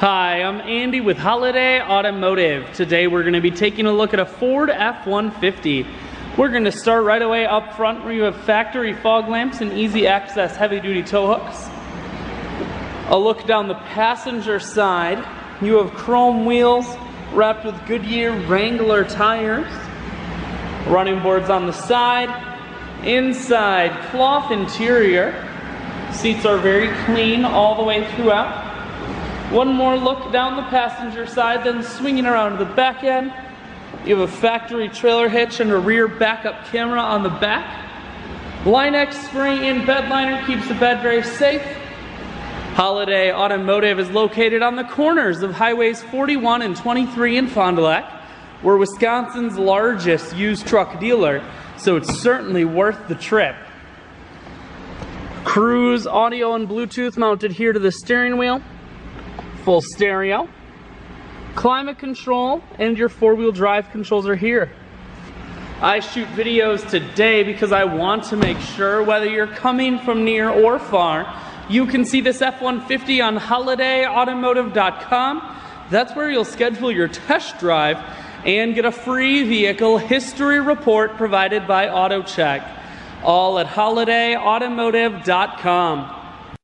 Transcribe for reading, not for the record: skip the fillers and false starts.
Hi, I'm Andy with Holiday Automotive. Today we're going to be taking a look at a Ford F-150. We're going to start right away up front where you have factory fog lamps and easy access heavy-duty tow hooks. A look down the passenger side. You have chrome wheels wrapped with Goodyear Wrangler tires. Running boards on the side. Inside, cloth interior. Seats are very clean all the way throughout. One more look down the passenger side, then swinging around to the back end. You have a factory trailer hitch and a rear backup camera on the back. Line-X spring-in bed liner keeps the bed very safe. Holiday Automotive is located on the corners of Highways 41 and 23 in Fond du Lac. We're Wisconsin's largest used truck dealer, so it's certainly worth the trip. Cruise audio and Bluetooth mounted here to the steering wheel. Full stereo, climate control, and your four-wheel drive controls are here. I shoot videos today because I want to make sure whether you're coming from near or far, you can see this F-150 on holidayautomotive.com. That's where you'll schedule your test drive and get a free vehicle history report provided by AutoCheck. All at holidayautomotive.com.